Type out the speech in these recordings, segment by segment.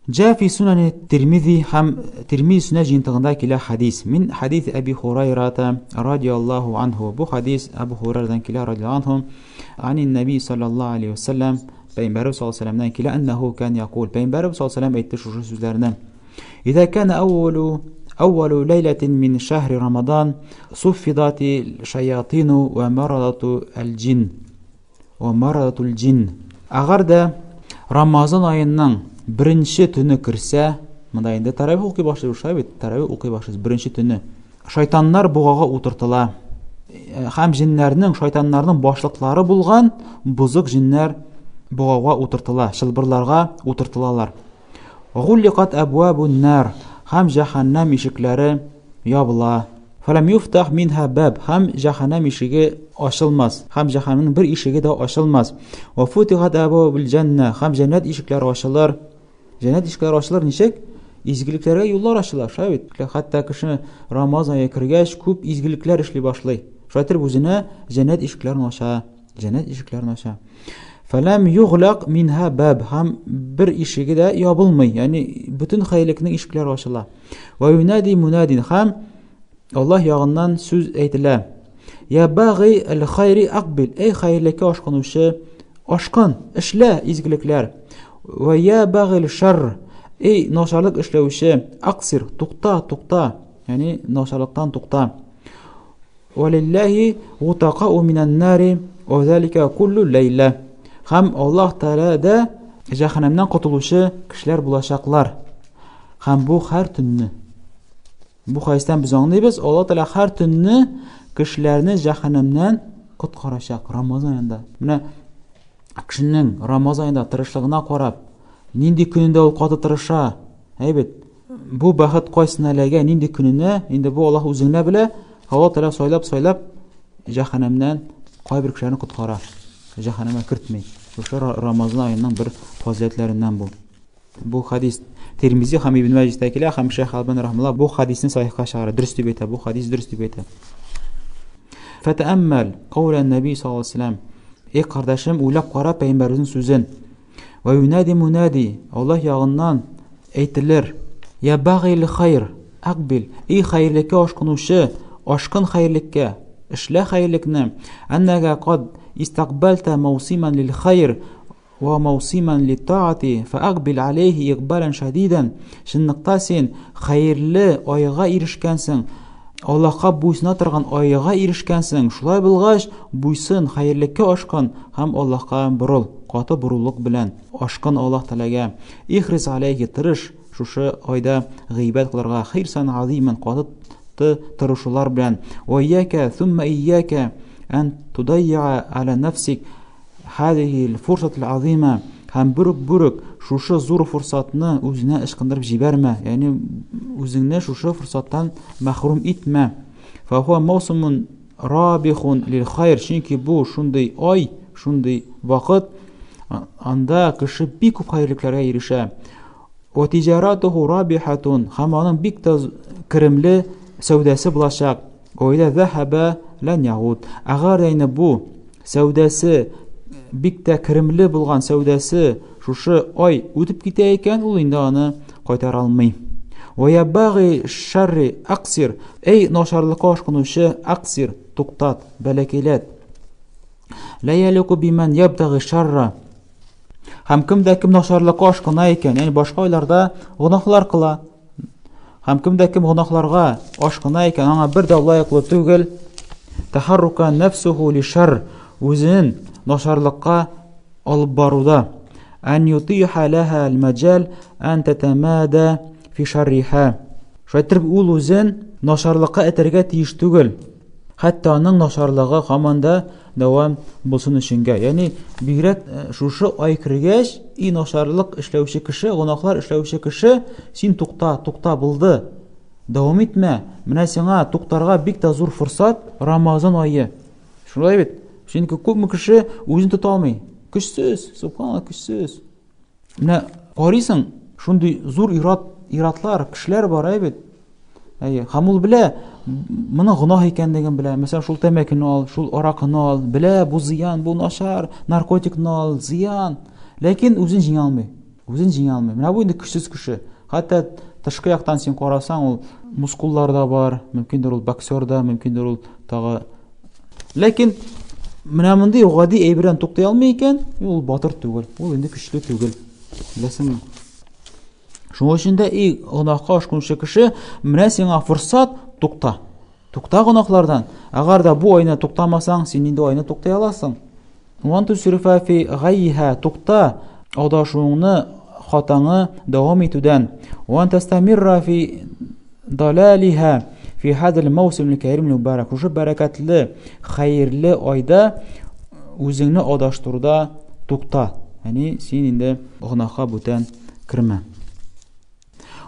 جاء في سنن الترمذي هم ترمذي سنة جنتغندا كلا حديث من حديث أبي هريرة رضي الله عنه بو حديث أبو هريرة كلا رضي الله عنهم عن النبي صلى الله عليه وسلم بينبرو صلى الله عليه وسلم كلا أنه كان يقول بينبرو صلى الله عليه وسلم يتشوش سوزلرنا إذا كان أول ليلة من شهر رمضان صفدت الشياطين ومرضة الجن أغرد رمضان ayının birinchi tuni kirsa, mında endi tarawih o'qiy boshlaymiz, tarawih o'qiy boshlaymiz birinchi tuni. Shaytonlar bug'aga o'tirtilar. Ham jinlarning, shaytonlarning boshliqlari bo'lgan buzuq jinlar bug'aga o'tirtilar, shilbirlarga o'tirtilarlar. G'ulliqat abwabun nar, ham jahannam eshiklari yopila. Falam yuftah minha bab, ham jahannam eshigi ochilmas, ham jahannamning bir eshigi da ochilmas. Va futihat abwabul janna, ham jannat eshiklari ochilar. Jannat eshiklari ochilar nechak? Izgiliklarga yo'llar ochilar. Shayt, hatto kishi Ramazon oyiga kirgach, ko'p izgiliklar ishlay boshlaydi. Shaytir o'zini jannat eshiklarini ocha. Falam yughlaq minha bab, ham bir eshigida yopilmay, ya'ni butun xayrlikning eshiklari ochilar. Va yunadi munadin, ham Allah yog'idan so'z aytilar. Ya bag'i al-khayri aqbil, ey xayrlikka oshqonuvchi, oshqon, ishla izgiliklar. Va ya bag'i al-sharr, ey nosharlik ishlovchi, aqsir, to'xta, ya'ni nosharlikdan to'xta. Walillahi utaqa'u minan nari wa zalika kullu layla. Ham Alloh taolada jahannamdan qutuluvchi kishilar bo'lashaqlar. Ham bu har tunni. Bu hayisdan biz anlaymiz, Alloh taolo har tunni kishilarni jahannamdan qutqarashaq Ramazon oyida. Mana kishining Ramazon oyida tirishligini qarab, nindi kunida u qotib tirisha, haybat. Bu baxt qo'ysinalarga nindi kunini, endi bu Alloh o'zinglar bilan Alloh taolo soylab jahannamdan qo'y bir kishilarni qutqarar. Jahannamga kiritmay. O'sha Ramazon oyining bir fazilatlaridan bu. Bu hadis Tirmizi ham Ibn Majishdagilar ham Shayx Albani rahimahulloh bu hadisni sahihga chiqardi. Durust deb aytadi. Bu hadis durust deb aytadi. Fata'ammal qawlan Nabiy sallallohu alayhi vasallam. Ey qardoshim, o'ylab qara payg'ambarimizning so'zin. Va yunadi munadi, Alloh yog'idan aytilar. Ya baghil khayr, aqbil. Ey xayrlikka oshqonuvchi, oshqin xayrlikka, ishla xayrlikni. Annaga qad istaqbalta mawsiman lil khayr وموسما للطاعة فأقبل عليه إقبالا شديدا شنقتاسين خير لا أيغا إرشكانسن Allah'a buysuna turgan ayıga erişkensin. Şulay bilgaç buysun xayrlikka oşqan ham Allah'a burul. Qatı burulluq bilan oşqan Allah talaga. İhris alayhi tirish. Şuşu ayda gıybet qılarga xirsan aziman qatı tirişular bilan. Ve iyyaka thumma iyyaka an tudayya ala nafsik hadihi al-fursat al-azima. Ham buruk şuşu zor fırsatını özüne ışqındırıp jiberme. Yani özüne şuşu fırsattan mahrum etme. Fa huwa mawsumun rabihun lil khayr. Çünkü bu şunday ay, şunday vaqt anda kişi bir ko'p xayrliklarga erişe. Wa tijaratuhu rabihatun. Hamanın bir kirimli savdası bulaşaq. Oyda zahaba lan yahud. Agar yani bu savdası bikta kirimli bo'lgan savdasi şuşu ay o'tib ketay ekan, ul endi uni qaytara olmay. Va yabaghi sharri aqsir, ey nosharlikqa oshqunuvchi aqsir, to'xtat, balakilat. La yaliqu biman yabtaghi sharra. Ham kimda kim nosharlikqa oshquna ekan, ya'ni boshqa oylarda gunohlar qila. Ham kimda kim gunohlarga oshquna ekan, anga bir da loyiqli tugil. Taharruka nafsuhu li sharr, o'zin nosharlikqa olib boruda. An yutiha laha al-majal an tatamada fi sharriha. Shaytir ul o'zin nosharlikqa etirga tiyish tugil. Hatto uning nosharligi hamanda davom bo'lsin uchunga. Ya'ni bigrak shushu oy kirgach, nosharlik ishlovchi kishi, gunohlar ishlovchi kishi sen to'xta bo'ldi. Davom etma. Mana senga to'xtarga bitta zo'r fursat Ramazon oyi. Shunday bit. Chunki ko'p kishi o'zini tuta olmay. Kuchsiz, subhanalloh, kuchsiz. Mana qaraysan, shunday zo'r irodlar, kishilar bor ayb. Hamul bila buni gunoh ekanligini bila. Masalan, shul tamakini ol, shul aroqni ol, bila bu ziyon, bu noshar, narkotikni ol, ziyon. Lekin o'zini jinga olmay. Үзен җиңә алмый. Менә бу инде көчсез кеше. Хәтта тышкы яктан син карасаң, ул мускуллар да бар, мөмкиндер ул боксер да, мөмкиндер ул тагы. Ләкин менә мондый гади әйбердән туктай алмый икән, ул батыр түгел, ул инде көчле түгел. Беләсеңме? Шуның өчен дә гынахка ашкынчы кеше, менә сиңа форсат, тукта. Тукта гынахлардан. Агар да бу айны туктамасаң, син инде айны туктай аласың. Ван тусрифа фи гайха, тукта адашуыңны, хатаңы дәвам итүдән. Ван тастамирра фи далалиха фи хадал маусим аль-карим мубарак. Ушы бәрәкәтле, хәерле айда үзеңне адаштыруда тукта. Яни син инде гынахка бүтән кирмә.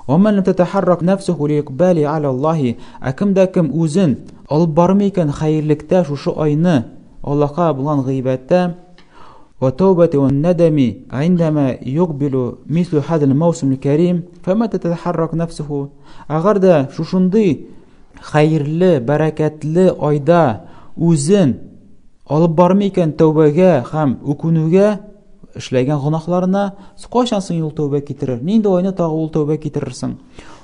ومن لم تتحرك نفسه لإقبال على الله أكم داكم أوزن البرمي كان خيرلكتا شو أينا الله قابلان غيبتا وتوبة والندم عندما يقبل مثل هذا الموسم الكريم فمتى تتحرك نفسه أغرد شو شندي خيرل بركاتل أيدا أوزن البرمي كان توبة خام وكونوغا эшләгән гынахларына кайчан соң ул тәүбә китерер? Нинди айны тагы ул тәүбә китерерсең?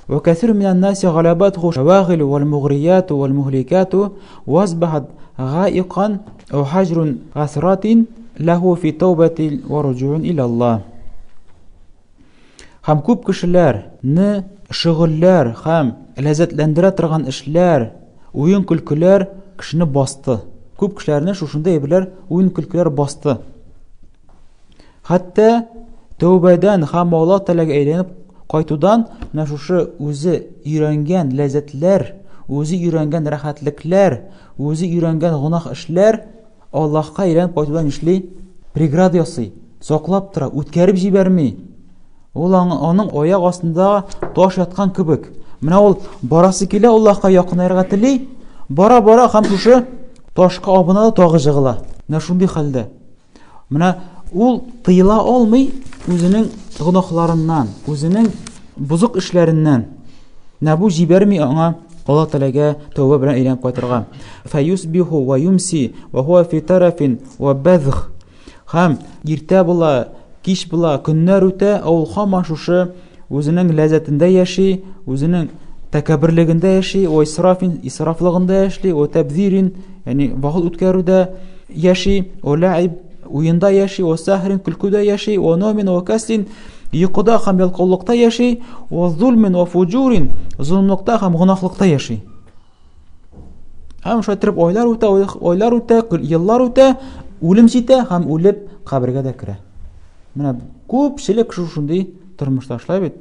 Ва кәсир минан наси галабатху шавагил вал мугрият вал мухликат васбахат гаиқан ау хажрун гасратин лаху фи тәүбати ва руджуун иля Аллах. Хам күп кешеләрне шөгыльләр һәм ләззәтләндерә торган эшләр, уен көлкеләр кешене басты. Күп кешеләрне шушында әйберләр, уен көлкеләр басты. Хәтта тәүбәдән һәм Аллаһ Тәгаләгә әйләнеп кайтудан менә шушы үзе өйрәнгән ләззәтләр, үзе өйрәнгән рәхәтлекләр, үзе өйрәнгән гынах эшләр Аллаһка әйләнеп кайтудан эшли, преграда ясый, саклап тора, үткәреп җибәрми. Ул аның аяк астында таш яткан кебек. Менә ул барасы килә Аллаһка якынайырга тели, бара-бара һәм шушы ташка абына тагы җыгыла. Менә шундый хәлдә. Менә ул тыйыла алмый үзенең гынахларыннан, үзенең бузык эшләреннән. Нәбу җибәрми аңа Аллаһ Тәгаләгә тәүбә белән әйләнеп кайтырга. Фаюсбиху ва юмси ва хуа фи тарафин ва бадх. Һәм иртә була, кич була, көннәр үтә, ул һаман шушы үзенең ләззәтендә яши, үзенең тәкәбберлегендә яши, ва исрафлыгында яши, ва табзирин, яни вакыт үткәрүдә яши, ва лаиб уенда яши, ва сахрин көлкүдә яши, ва номин ва каслин йокыда һәм ялкаулыкта яши, ва зулмин ва фуджурин зулмлыкта һәм гынахлыкта яши. Һәм шайтырып айлар үтә, еллар үтә, үлем җитә һәм үлеп кабергә дә керә. Менә күпчелек шушындый тормышта эшләй бит.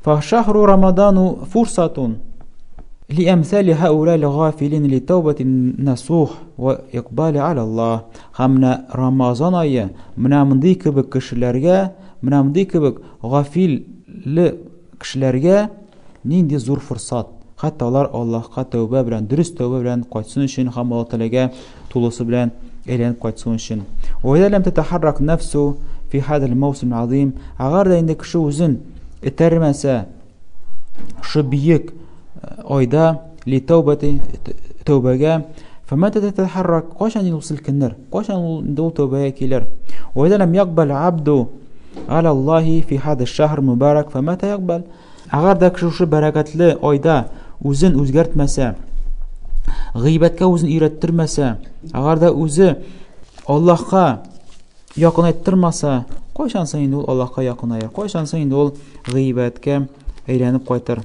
Фа шахру рамадану фурсатун لأمثال هؤلاء الغافلين لتوبة النصوح وإقبال على الله. Хамна Рамазан айы менә мондый кебек кешеләргә, менә мондый кебек гафилле кешеләргә нинди зур форсат. Хәтта алар Аллаһка тәүбә белән, дөрес тәүбә белән кайтсын өчен һәм Аллаһ Тәгаләгә тулысы белән әйләнеп кайтсын өчен. وإذا لم تتحرك نفسه في هذا الموسم العظيم, агар да инде кеше үзен этәрмәсә шу биек ayda li tövbəyə فمتى تتحرك قاشان يوصل كنر قاشان دول توبة كيلر وإذا لم يقبل عبد على الله في هذا الشهر المبارك فمتى يقبل أغار داك شو بركة ayda وزن وزجرت مسا غيبتك وزن إيرتر مسا أغار دا وزن الله خا يقنا يترمسا قاشان سيندول الله خا يقنا ير قاشان سيندول غيبتك أيلانب قيتر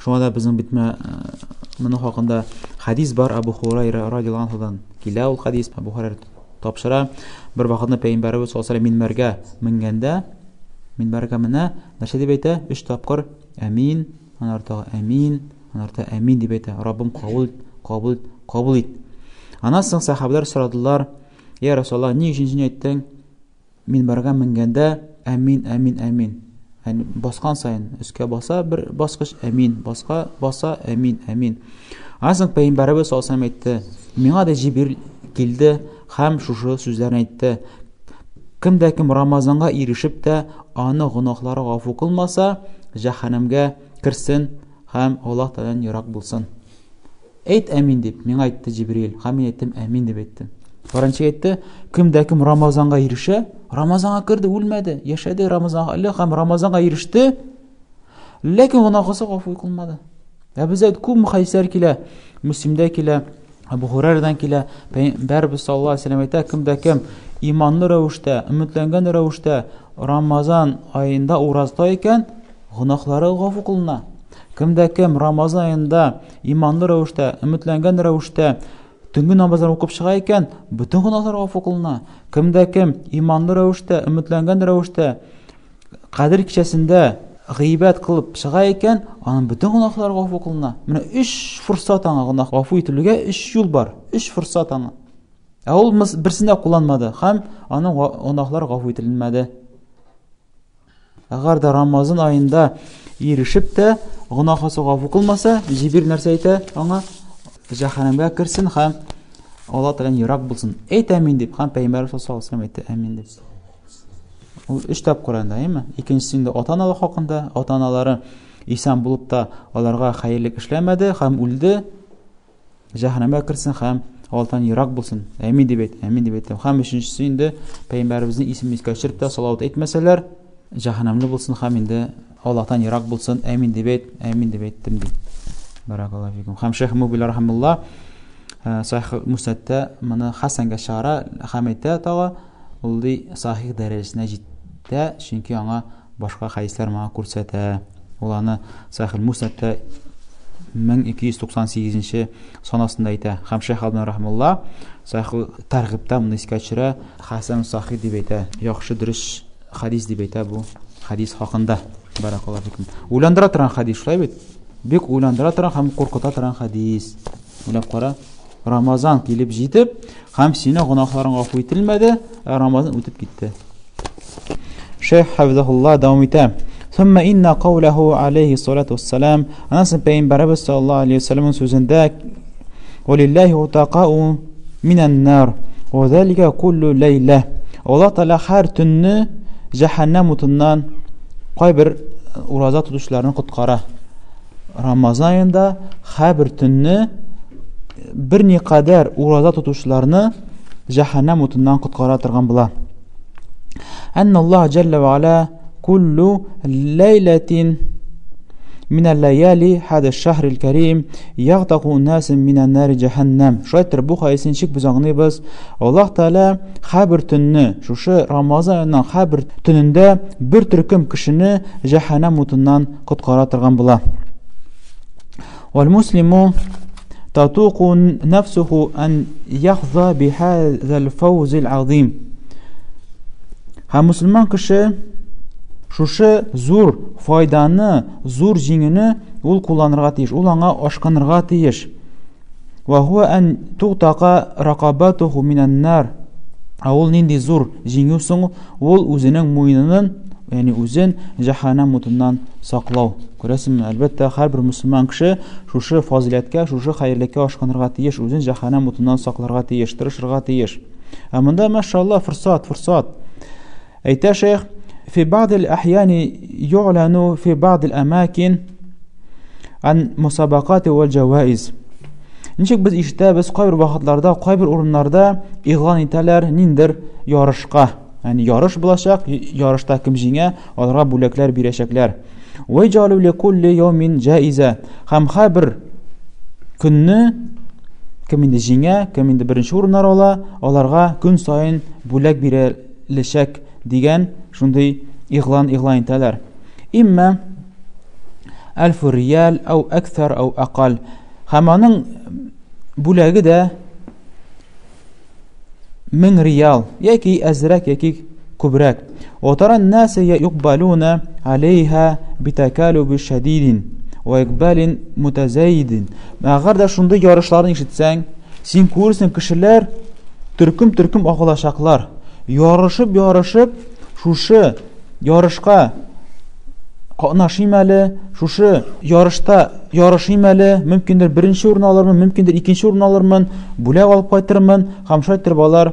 شو هذا بزن بتما منو حقندا حديث بار أبو هريرة رضي الله عنه كلا الحديث أبو هريرة تبشرة بربعنا بينبرو صلى من مرجع من جندا من مرجع منا نشهد بيته إيش تبقر أمين أنا أرتاح أمين أنا أرتاح أمين دي بيته ربهم قبولت أنا صحابة رسول الله يا رسول الله نيجي نجتن من مرجع من جندا أمين أمين أمين يعني باسقان ساين اسكا باسا بر باسقش امين باسا امين азың пайғамбарыбыз саллаллаху алейхи ва саллям айтты, миңа да Җибрил келді һәм шушы сүзләрне әйтте. Кемдә кем Рамазанга ирешеп тә аны гынахлары гафу кылмаса, җәһәннәмгә кирсен һәм Аллаһ Тәгаләдән ерак булсын. Әйт амин дип миңа әйтте Җибрил, һәм мин әйттем амин дип әйттем. Birinchi aytdi, kimda-kim Ramazonga erisha, Ramazonga kirdi, o'lmadi, yashadi, Ramazonga ham Ramazonga erishdi, lekin gunohisi g'afur qilmadi. Bizda ko'p hadislar kela, Muslimda kela, Abu Hurayradan kela, Payg'ambar sallallohu alayhi vasallam aytadi, kimda-kim iymonli ravishda, umidlangan ravishda Ramazon oyida ro'za tutar ekan, gunohlari g'afur qilinadi. Kimda-kim Ramazon oyida iymonli ravishda, umidlangan ravishda tungi namozlarni o'qib chiqar ekan, butun gunohlari g'afur qilinadi. Kimda-kim iymonli ravishda, umidlangan ravishda Qadr kechasida g'iybat qilib chiqar ekan, uning butun gunohlari g'afur qilinadi. Mana 3 fursat gunoh g'afur etilgan 3 yo'l bor. 3 fursat ana. Ul birsini qo'llanmadi, ham uning gunohlari g'afur etilmadi. Agar da Ramazon oyida erishib de gunohisi g'afur qilmasa, Jibril narsa aytadi, anga jahannamga kirsin, ham Alloh taoladan yiroq bo'lsin. Aytamin deb ham Payg'ambar sollallohu alayhi vasallam aytdi, amin deb. U 3 tap Qur'onda, emas? Ikkinchisida ota-onalar haqida, ota-onalari inson bo'lib da ularga xayrlik ishlamadi, ham o'ldi, jahannamga kirsin, ham Allohdan yiroq bo'lsin. Amin deb aytdi, amin deb aytdi. Ham uchinchisi Payg'ambarimizning ismini kashirib da salovat aytmasalar, jahannamli bo'lsin, ham endi Allohdan yiroq bo'lsin, amin deb aytdim deb. Barakallohu fikum. Ham Shayx Mubil rahimulloh Sahih Musnadda mana Hasanga shara ham aytadi, to'g'ri, uldi sahih darajasida yetdi, chunki anga boshqa hadislar menga ko'rsatadi. Ularni Sahih Musnadda 1298-sanasida aytadi. Ham Shayx Albani rahimulloh Sahih Targ'ibda buni iskachira Hasan sahih deb aytadi. Yaxshi durust hadis deb aytadi bu hadis haqida. Barakallohu fikum. O'ylantira turan hadis shulay bit. Bek o'ylantira turan ham qo'rqita turan hadis. O'ylab qara. Ramazon kelib yetib, ham seni gunohlaring g'afur etilmadi, Ramazon o'tib ketdi. Shayx hafizahulloh davom etadi. Thumma inna qawlahu alayhi salatu wassalam, Anas payg'ambarimiz sallallohu alayhi vasallam so'zida "Walillahi utaqa'u minan nar wa zalika kullu layla." Alloh taolo har tunni jahannam o'tidan qo'y bir ro'za tutishlarini qutqara. Ramazon oyida har bir tunni bir neqadar ro'za tutishlarni jahannam o'tidan qutqara turgan bo'lar. Annalloh jalla va ala kullu laylatin min al-layali hada ash-shahr al-karim yaghtaqu an-nas min an-nar jahannam. Shaytir bu hadisni biz anlaymiz. Alloh taala har bir tunni, shu Ramazon oyining har bir tunida bir turkum kishini jahannam o'tidan qutqara turgan bo'lar. Wal muslimu تطوق نفسه أن يحظى بهذا الفوز العظيم. هم مسلمان كشه شوشه زور فايدانه زور جينينه ول kullanırga tiyiş, ul anga aşkanırga tiyiş. وهو أن تغتق رقبته من النار. Ol nindi zor jinyusun, ol özünün moyununun, yani özün cehennem otundan saklav. Görəsizmi? Əlbəttə hər bir müsəlman kişi şuşu faziletke, şuşu xeyirlikə aşqanırğa tiyiş, özün cehennem otundan saklarğa tiyiş, tırışırğa tiyiş. Əmində maşallah fırsat. Eytə şeyx في بعض الأحيان يعلن في بعض الأماكن عن مسابقات والجوائز. Nişik biz işte biz qay bir vaqtlarda, qay bir orunlarda e'lon etalar nindir yarışqa. Yani yarış bulacaq, yarışda kim jinga onlara bo'laklar berəcəklər. Ve jalu li kulli yawmin jaiza. Ham har bir kunni kiminde jinga, kiminde birinchi o'rinlar ola, ularga kun sayin bo'lak berilishak degan shunday e'lon etalar. Imma 1000 riyal aw akthar aw aqal. Hamaning bo'lagi da 1000 riyal yoki azrak yoki ko'proq. وترى الناس يقبلون عليها بتكالب شديد وإقبال متزايد. Agar da shunday yarışlarni eshitsang, sen ko'rsin kishilar turkum og'lashaqlar. Yarışib shushu yarışqa qatnashimali, shushu yarışda yarışimali, mümkindir birinchi o'rin olarman, mümkindir ikkinchi o'rin olarman, bo'lak olib qaytirman, ham shaytir bolar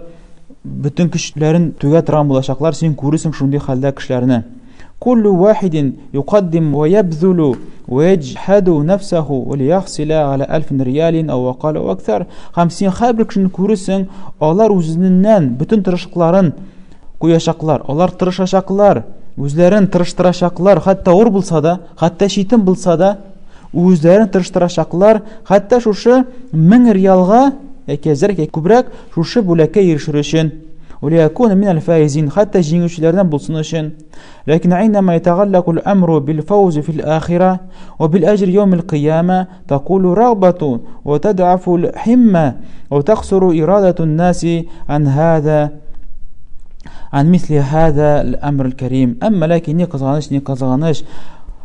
bütün kişilerin tügetiran bulaşaklar sen görürsün şunday halda kişilerini. Kullu wahidin yuqaddim ve yabzulu ويجحد نفسه وليحصل على 1000 ريال أو أقل أو أكثر 50 خابر кешене күрсең, алар үзеннән бөтен тырышлыкларын куячаклар, алар тырышачаклар, үзләрен тырыштырачаклар, хәтта ур булса да, хәтта читен булса да, үзләрен тырыштырачаклар, хәтта шушы 1000 реалга яки зәркә күбрәк шушы бүләккә ирешер өчен. وليكون من الفائزين حتى جينوشلردن بولسون өчен. لكن عندما يتعلق الأمر بالفوز في الآخرة وبالأجر يوم القيامة تقول رغبة وتضعف الحمة وتقصر إرادة الناس عن مثل هذا الأمر الكريم. أما لكن نقزغانش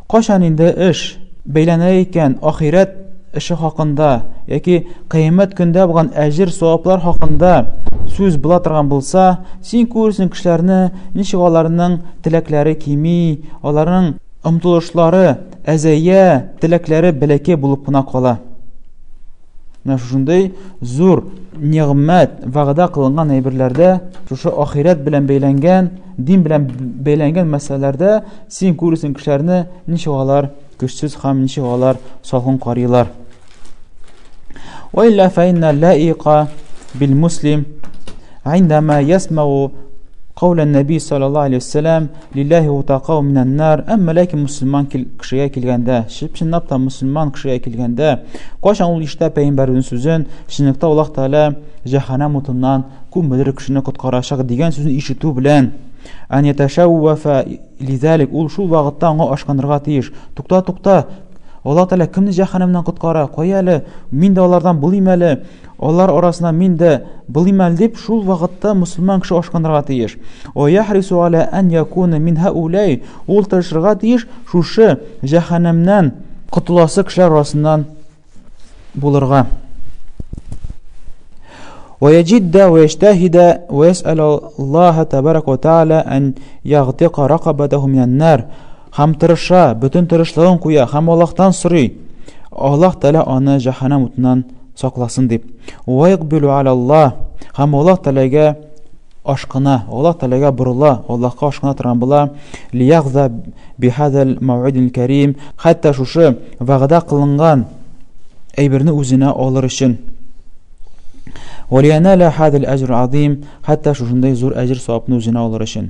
قشان инде эш бәйләнә икән ахират эше хакында яки кыямәт көндә булган әҗр саваплар хакында сүз була торган булса, син күрсен кешеләрне ничек аларның теләкләре кими, аларның омтылышлары, әзәйя, теләкләре бәләкәй булып кына кала. Менә шундый зур нигъмәт вәгъдә кылынган әйберләрдә, шушы ахират белән бәйләнгән, дин белән бәйләнгән мәсьәләләрдә син күрсен кешеләрне ничек алар көчсез һәм ничек алар салкын карыйлар. وإلا فإن اللائق بالمسلم عندما يسمع قول النبي صلى الله عليه وسلم لله وتقاه من النار. أما لكن مسلمان кешегә килгәндә, чынлап та мусульман кешегә килгәндә, кайчан ул ишетә пәйгамбәрнең сүзен, чынлыкта Аллаһ Таала җәһәннәм утыннан күмелер кешене коткарачак дигән сүзен ишетү белән, أن يتشوف لذلك ул шул вакытта аңа ашканырга тиеш. Тукта, Аллаһ Таала кемне җәһәннәмнән коткара? Кая әле? Мин дә алардан булыйм әле. Алар арасында мин дә булыйм әле дип шул вакытта мусульман кеше ашканырга тиеш. ويحرص على أن يكون من هؤلاء ул тырышырга тиеш шушы җәһәннәмнән котыласы кешеләр арасыннан булырга. ويجد ويجتهد ويسأل الله تبارك وتعالى أن يغتق رقبته من النار. Хам тырыша, бөтен тырышлыгын куя, хам Аллаһтан сорый. Аллаһ Таала аны җәһәннәм утыннан сакласын дип. ويقبل على الله. Хам Аллаһ Таалага ашкына, Аллаһ Таалага бурыла, Аллаһка ашкына торган була. ليغذى بهذا الموعد الكريم. Хәтта шушы вәгъдә кылынган әйберне үзенә алыр өчен. ولينال هذا الأجر العظيم. حتى شوشندي زور أجر صوابنا وزنا والرشن.